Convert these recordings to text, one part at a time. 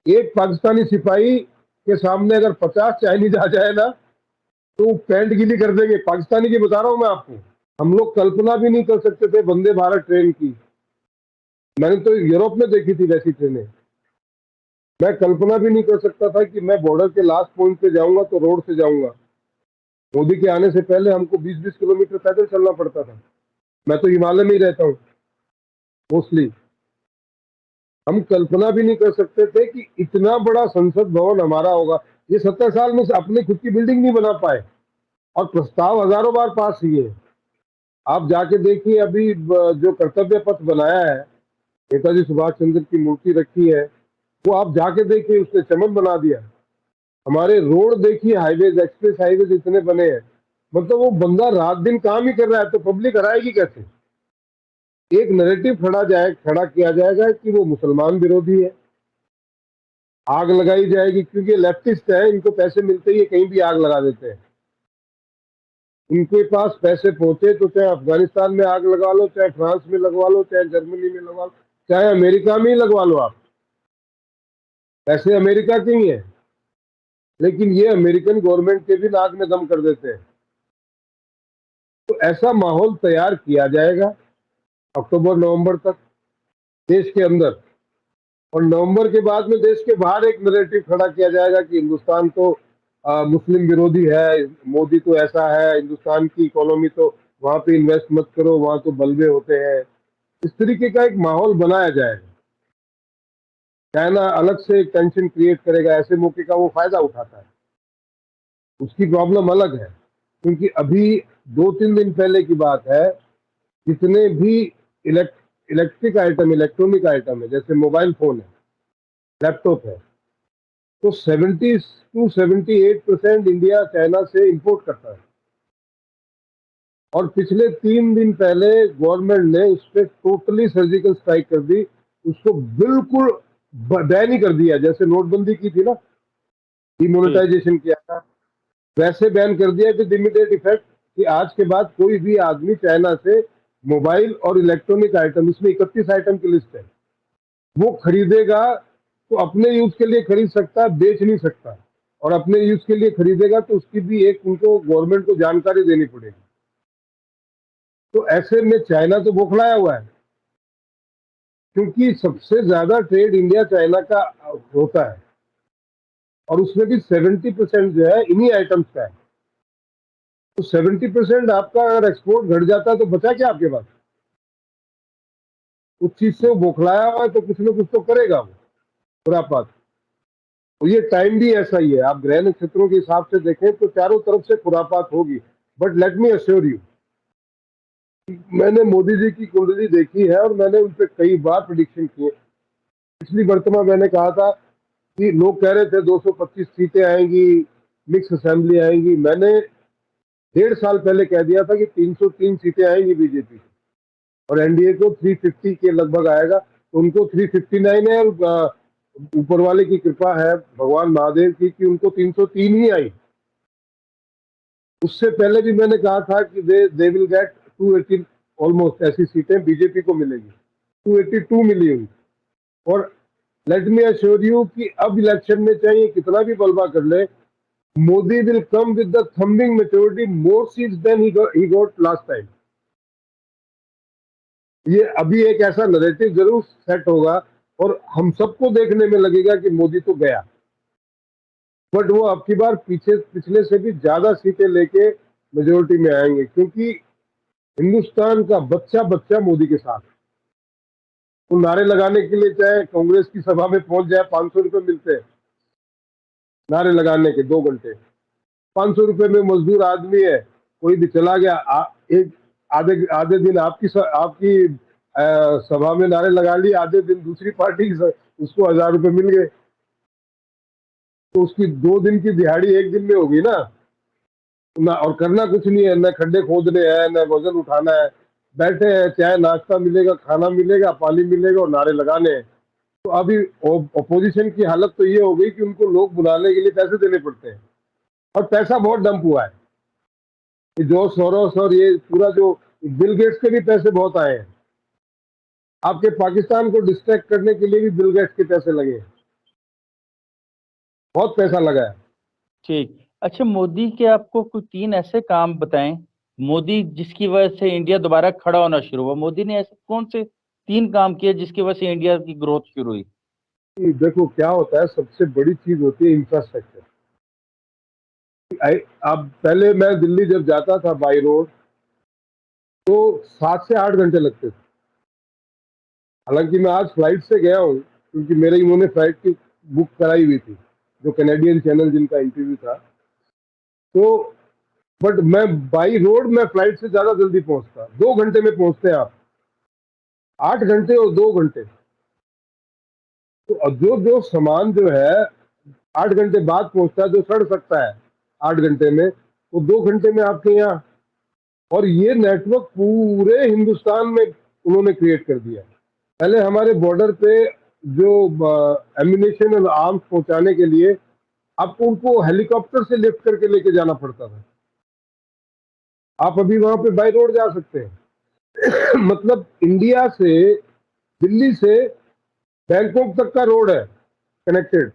एक पाकिस्तानी सिपाही के सामने अगर 50 चाइनीज आ जाए ना, तो पैंट गीली कर देंगे। पाकिस्तानी की बता रहा हूं मैं आपको। हम लोग कल्पना भी नहीं कर सकते थे वंदे भारत ट्रेन की। मैंने तो यूरोप में देखी थी वैसी ट्रेनें। मैं कल्पना भी नहीं कर सकता था कि मैं बॉर्डर के लास्ट पॉइंट पे जाऊंगा तो रोड से जाऊंगा। मोदी के आने से पहले हमको 20-20 किलोमीटर पैदल चलना पड़ता था। मैं तो हिमालय में ही रहता हूँ मोस्टली। हम कल्पना भी नहीं कर सकते थे कि इतना बड़ा संसद भवन हमारा होगा। ये 70 साल में से अपने खुद की बिल्डिंग नहीं बना पाए, और प्रस्ताव हजारों बार पास हुए। आप जाके देखिए, अभी जो कर्तव्य पथ बनाया है, नेताजी सुभाष चंद्र की मूर्ति रखी है, वो आप जाके देखिए, उसने चमन बना दिया। हमारे रोड देखिए, हाईवेज, एक्सप्रेस हाईवेज इतने बने हैं। मतलब वो बंदा रात दिन काम ही कर रहा है, तो पब्लिक हराएगी कैसे? एक नैरेटिव खड़ा किया जाएगा कि वो मुसलमान विरोधी है, आग लगाई जाएगी क्योंकि लेफ्टिस्ट है, इनको पैसे मिलते ही ये कहीं भी आग लगा देते हैं। इनके पास पैसे पहुंचे तो चाहे अफगानिस्तान में आग लगा लो, चाहे फ्रांस में लगवा लो, चाहे जर्मनी में लगवा लो, चाहे अमेरिका में ही लगवा लो आप। पैसे अमेरिका के ही हैं, लेकिन ये अमेरिकन गवर्नमेंट के भी नाक में दम कर देते हैं। तो ऐसा माहौल तैयार किया जाएगा अक्टूबर नवंबर तक देश के अंदर, और नवंबर के बाद में देश के बाहर एक नैरेटिव खड़ा किया जाएगा कि हिंदुस्तान तो मुस्लिम विरोधी है, मोदी तो ऐसा है, हिंदुस्तान की इकोनॉमी तो, वहां पे इन्वेस्ट मत करो, वहां तो बलवे होते हैं। इस तरीके का एक माहौल बनाया जाएगा। चाइना अलग से एक टेंशन क्रिएट करेगा, ऐसे मौके का वो फायदा उठाता है। उसकी प्रॉब्लम अलग है, क्योंकि अभी 2-3 दिन पहले की बात है, जितने भी इलेक्ट्रिक आइटम, इलेक्ट्रॉनिक आइटम है, जैसे मोबाइल फोन है, लैपटॉप है, तो 70 to 78% इंडिया चाइना से इंपोर्ट करता है। और पिछले 3 दिन पहले गवर्नमेंट ने उस पर टोटली सर्जिकल स्ट्राइक कर दी, उसको बिल्कुल बैन ही कर दिया। जैसे नोटबंदी की थी ना, जी। डिमोनेटाइजेशन किया था, वैसे बैन कर दिया विद इमीडिएट इफेक्ट, कि आज के बाद कोई भी आदमी चाइना से मोबाइल और इलेक्ट्रॉनिक आइटम, इसमें 31 आइटम की लिस्ट है, वो खरीदेगा तो अपने यूज के लिए खरीद सकता है, बेच नहीं सकता। और अपने यूज के लिए खरीदेगा तो उसकी भी एक उनको गवर्नमेंट को जानकारी देनी पड़ेगी। तो ऐसे में चाइना तो बौखलाया हुआ है, क्योंकि सबसे ज्यादा ट्रेड इंडिया चाइना का होता है, और उसमें भी 70% जो है इन्हीं आइटम्स का है। तो 70% आपका अगर एक्सपोर्ट घट जाता है तो बचा क्या आपके पास? उस चीज से वो बौखलाया हुआ है, तो कुछ ना कुछ तो करेगा वो खुरापात। तो ये टाइम भी ऐसा ही है। आप ग्रह नक्षत्रों के हिसाब से देखें तो चारों तरफ से खुरापात होगी। But let me assure you, मैंने मोदी जी की कुंडली देखी है और मैंने उन पर कई बार प्रिडिक्शन किए। पिछली वर्तमान में मैंने कहा था कि लोग कह रहे थे 225 सीटें आएंगी, मिक्स असेंबली आएंगी। मैंने 1.5 साल पहले कह दिया था कि 303 सीटें आएंगी बीजेपी, और एनडीए को 350 के लगभग आएगा। तो उनको 359 है, और ऊपर वाले की कृपा है, भगवान महादेव की, कि उनको 303 ही आई। उससे पहले भी मैंने कहा था कि दे विल गेट 280, ऑलमोस्ट ऐसी सीटें बीजेपी को मिलेगी। 282 मिली उनको। और लेट मी अश्योर यू कि अब इलेक्शन में चाहे कितना भी बलवा कर ले, Modi will come with the thumping majority, more seats than he got last time. ये अभी एक ऐसा नैरेटिव जरूर सेट होगा, और हम सबको देखने में लगेगा कि मोदी तो गया। बट वो अब की बार पीछे पिछले से भी ज्यादा सीटें लेके मेजोरिटी में आएंगे, क्योंकि हिंदुस्तान का बच्चा बच्चा मोदी के साथ। तो नारे लगाने के लिए चाहे कांग्रेस की सभा में पहुंच जाए, 500 रुपए मिलते हैं नारे लगाने के, 2 घंटे। 500 रुपए में मजदूर आदमी है, कोई भी चला गया, एक आधे आधे दिन आपकी सभा में नारे लगा लिए, आधे दिन दूसरी पार्टी उसको 1000 रुपए मिल गए। तो उसकी 2 दिन की दिहाड़ी एक दिन में होगी ना। ना और करना कुछ नहीं है, न खड्डे खोदने हैं, न वजन उठाना है, बैठे हैं, चाहे नाश्ता मिलेगा, खाना मिलेगा, पानी मिलेगा, और नारे लगाने हैं। तो अभी ऑपोजिशन की हालत तो ये हो गई कि उनको लोग बुलाने के लिए पैसे देने पड़ते हैं, और पैसा बहुत डंप हुआ है। कि जो सोरोस और ये पूरा जो बिल गेट्स के भी पैसे बहुत आए हैं। आपके पाकिस्तान को डिस्ट्रैक्ट करने के लिए भी बिल गेट्स के पैसे लगे हैं। बहुत पैसा लगा है। ठीक। अच्छा, मोदी के आपको कुछ 3 ऐसे काम बताएं, मोदी जिसकी वजह से इंडिया दोबारा खड़ा होना शुरू हुआ। मोदी ने ऐसे कौन से 3 काम किए जिसकी वजह से इंडिया की ग्रोथ शुरू हुई? कि देखो क्या होता है, सबसे बड़ी चीज होती है इंफ्रास्ट्रक्चर। अब पहले मैं दिल्ली जब जाता था बाई रोड तो 7 से 8 घंटे लगते थे। हालांकि मैं आज फ्लाइट से गया हूँ क्योंकि मेरे इन्होंने फ्लाइट की बुक कराई हुई थी, जो कैनेडियन चैनल जिनका इंटरव्यू था। तो बट मैं बाई रोड में फ्लाइट से ज्यादा जल्दी पहुंचता, 2 घंटे में पहुंचते हैं आप। 8 घंटे और 2 घंटे। तो अब जो जो सामान जो है 8 घंटे बाद पहुंचता है, जो सड़ सकता है 8 घंटे में, वो 2 घंटे में आपके यहाँ। और ये नेटवर्क पूरे हिंदुस्तान में उन्होंने क्रिएट कर दिया। पहले हमारे बॉर्डर पे जो एम्यूनेशन और आर्म्स पहुंचाने के लिए आपको उनको हेलीकॉप्टर से लिफ्ट करके लेके जाना पड़ता था। आप अभी वहां पे बाई रोड जा सकते हैं। मतलब इंडिया से, दिल्ली से बैंकॉक तक का रोड है कनेक्टेड।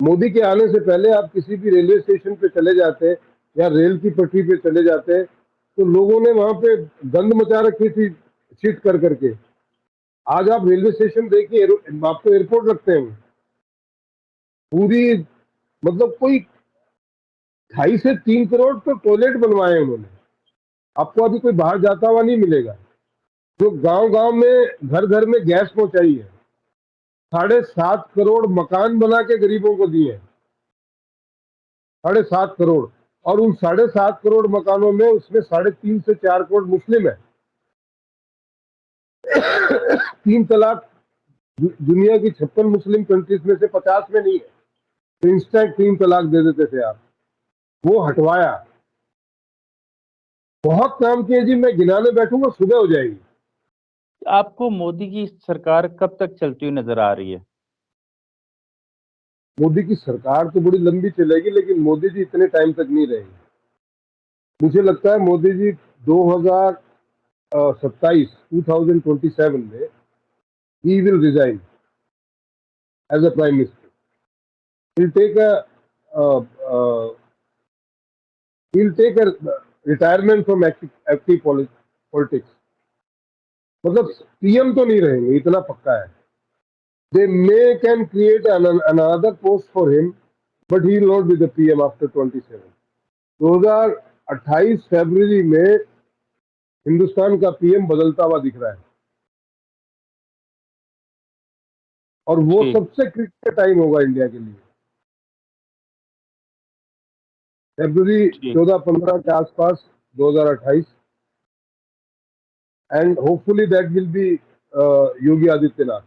मोदी के आने से पहले आप किसी भी रेलवे स्टेशन पे चले जाते या रेल की पटरी पे चले जाते तो लोगों ने वहां पे गंद मचा रखी थी सीट कर करके। आज आप रेलवे स्टेशन देखिए, आपको एयरपोर्ट लगते हैं पूरी, मतलब कोई 2.5 से 3 करोड़ तो टॉयलेट बनवाए हैं उन्होंने। आपको अभी कोई बाहर जाता हुआ नहीं मिलेगा। जो गांव गांव में घर घर में गैस पहुंचाई है, 7.5 करोड़ मकान बना के गरीबों को दिए हैं। 7.5 करोड़। और उन 7.5 करोड़ मकानों में उसमें 3.5 से 4 करोड़ मुस्लिम है। 3 तलाक दुनिया की 56 मुस्लिम कंट्रीज में से 50 में नहीं है। तो इंस्टेंट 3 तलाक दे देते थे आप, वो हटवाया। बहुत काम किए जी, मैं गिनाने बैठूंगा सुबह हो जाएगी। आपको मोदी की सरकार कब तक चलती हुई नजर आ रही है? मोदी की सरकार तो बड़ी लंबी चलेगी, लेकिन मोदी जी इतने टाइम तक नहीं रहेंगे। मुझे लगता है मोदी जी 2027 में he will resign as a prime minister. he'll take a uh, uh, he'll take a retirement from active politics। मतलब पीएम तो नहीं रहेंगे, इतना पक्का है। They may can create another post for him, but he will not be the PM after 27। 2028 फरवरी में हिंदुस्तान का PM बदलता हुआ दिख रहा है, और वो ठीक। सबसे क्रिटिकल टाइम होगा इंडिया के लिए। फरवरी ठीक। 14-15 के आसपास 2028। And hopefully that will be Yogi Adityanath.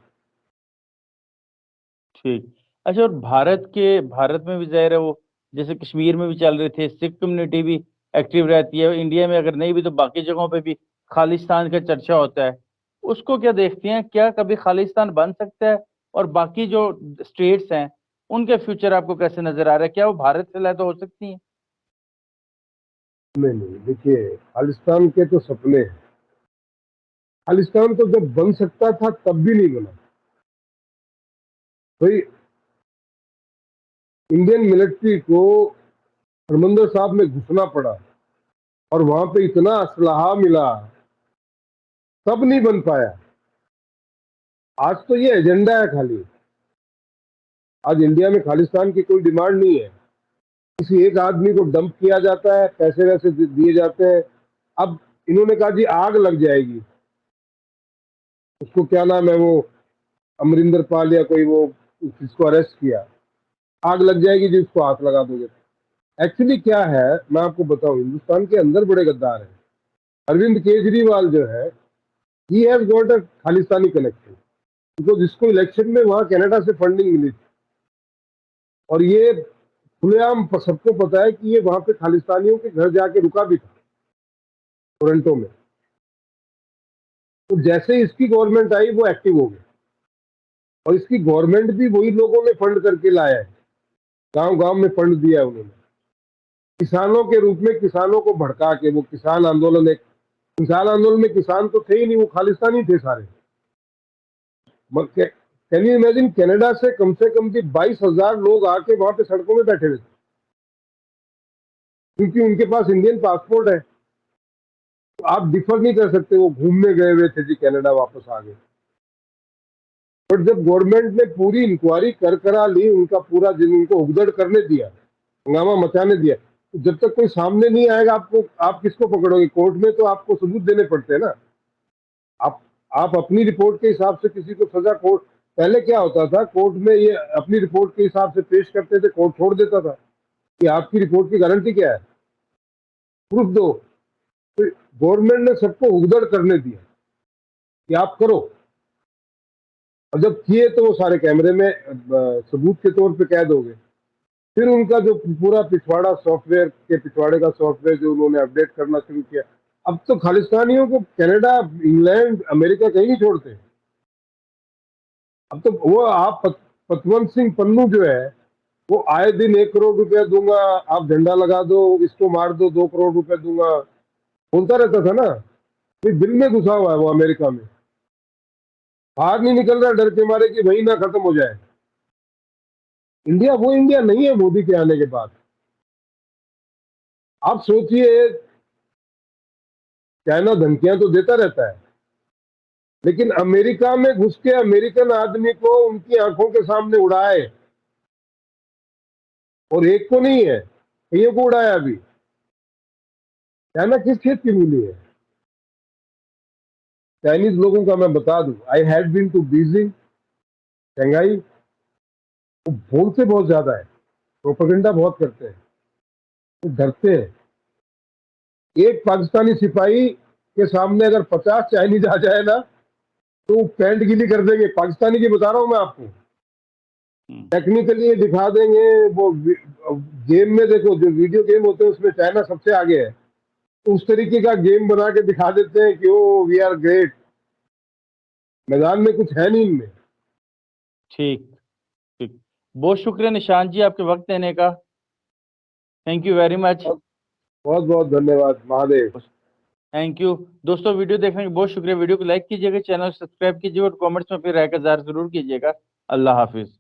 ठीक। अच्छा, और भारत में भी ज़ाहिर है वो जैसे कश्मीर में भी चल रहे थे, सिख कम्युनिटी भी एक्टिव रहती है। इंडिया में अगर नहीं भी तो बाकी जगहों पे भी खालिस्तान का चर्चा होता है। उसको क्या देखती हैं? क्या कभी खालिस्तान बन सकता है? और बाकी जो स्टेट्स हैं उनके फ्यूचर आपको कैसे नजर आ रहा है? क्या वो भारत से अलग हो सकती हैं? नहीं नहीं, देखिए खालिस्तान के तो सपने हैं। खालिस्तान तो जब बन सकता था तब भी नहीं बना भाई। इंडियन मिलिट्री को हरमंदर साहब में घुसना पड़ा और वहां पे इतना असलाहा मिला, तब नहीं बन पाया। आज तो ये एजेंडा है खाली। आज इंडिया में खालिस्तान की कोई डिमांड नहीं है। किसी एक आदमी को डंप किया जाता है, पैसे वैसे दिए जाते हैं। अब इन्होंने कहा जी आग लग जाएगी, उसको क्या नाम है वो, अमरिंदर पाल या कोई वो, जिसको अरेस्ट किया, आग लग जाएगी जी उसको हाथ लगा दोगे। एक्चुअली क्या है मैं आपको बताऊं, हिंदुस्तान के अंदर बड़े गद्दार हैं। अरविंद केजरीवाल जो है, he has got a Khalistani connection, because इसको इलेक्शन में वहां कनाडा से फंडिंग मिली थी। और ये खुलेआम सबको पता है कि ये वहां पे खालिस्तानियों के घर जाके रुका भी था टोरंटो में। तो जैसे इसकी गवर्नमेंट आई वो एक्टिव हो गई, और इसकी गवर्नमेंट भी वही लोगों ने फंड करके लाया है। गांव गांव में फंड दिया है उन्होंने, किसानों के रूप में किसानों को भड़का के। वो किसान आंदोलन, एक किसान आंदोलन में किसान तो थे ही नहीं, वो खालिस्तानी थे सारे। कैन यू इमेजिन, कनाडा से कम भी 22,000 लोग आके वहां पे सड़कों में बैठे हुए थे, क्योंकि उनके पास इंडियन पासपोर्ट है। तो आप डिफर नहीं कर सकते, वो घूमने गए हुए थे जी कनाडा, वापस आ गए। बट जब गवर्नमेंट ने पूरी इंक्वायरी करा ली, उनका पूरा दिन उनको उगदड़ करने दिया, हंगामा मचाने दिया, तो जब तक कोई सामने नहीं आएगा, आप किसको पकड़ोगे? कोर्ट में तो आपको सबूत देने पड़ते हैं ना। आप अपनी रिपोर्ट के हिसाब से किसी को सजा, कोर्ट पहले क्या होता था, कोर्ट में ये अपनी रिपोर्ट के हिसाब से पेश करते थे, कोर्ट छोड़ देता था कि आपकी रिपोर्ट की गारंटी क्या है, प्रूफ दो। तो गवर्नमेंट ने सबको उगदड़ करने दिया कि आप करो, और जब किए तो वो सारे कैमरे में सबूत के तौर पे कैद हो गए। फिर उनका जो पूरा पिछवाड़ा, सॉफ्टवेयर के पिछवाड़े का सॉफ्टवेयर जो उन्होंने अपडेट करना शुरू किया, अब तो खालिस्तानियों को कनाडा, इंग्लैंड, अमेरिका कहीं नहीं छोड़ते। अब तो वो आप पतवंत सिंह पन्नू जो है, वो आए दिन 1 करोड़ रुपया दूंगा, आप झंडा लगा दो, इसको मार दो, 2 करोड़ रुपया दूंगा, बोलता रहता था ना। फिर दिल में घुसा हुआ है वो अमेरिका में, बाहर नहीं निकल रहा डर के मारे कि वही ना खत्म हो जाए। इंडिया वो इंडिया नहीं है मोदी के आने के बाद। आप सोचिए, चाइना धमकियां तो देता रहता है, लेकिन अमेरिका में घुस के अमेरिकन आदमी को उनकी आंखों के सामने उड़ाए, और एक को नहीं है, कईयों को उड़ाया। अभी चाइना किस खेत की मूली है? चाइनीज लोगों का मैं बता दूं, I had been to Beijing, Shanghai, वो बोलते बहुत ज्यादा है, प्रोपेगेंडा बहुत करते हैं, वो डरते हैं। एक पाकिस्तानी सिपाही के सामने अगर 50 चाइनीज आ जाए ना, तो पैंट गीली कर देंगे। पाकिस्तानी की बता रहा हूं मैं आपको, टेक्निकली ये दिखा देंगे। वो गेम में देखो, जो वीडियो गेम होते हैं उसमें चाइना सबसे आगे है, तो उस तरीके का गेम बना के दिखा देते हैं कि ओ वी आर ग्रेट। मैदान में कुछ है नहीं इनमें। ठीक ठीक, बहुत शुक्रिया निशांत जी आपके वक्त देने का। Thank you very much. बहुत बहुत धन्यवाद, महादेव। थैंक यू दोस्तों, वीडियो देखने के बहुत शुक्रिया। वीडियो को लाइक कीजिएगा, चैनल सब्सक्राइब कीजिएगा और कमेंट्स में फिर राय का इज़हार जरूर कीजिएगा। अल्लाह हाफिज।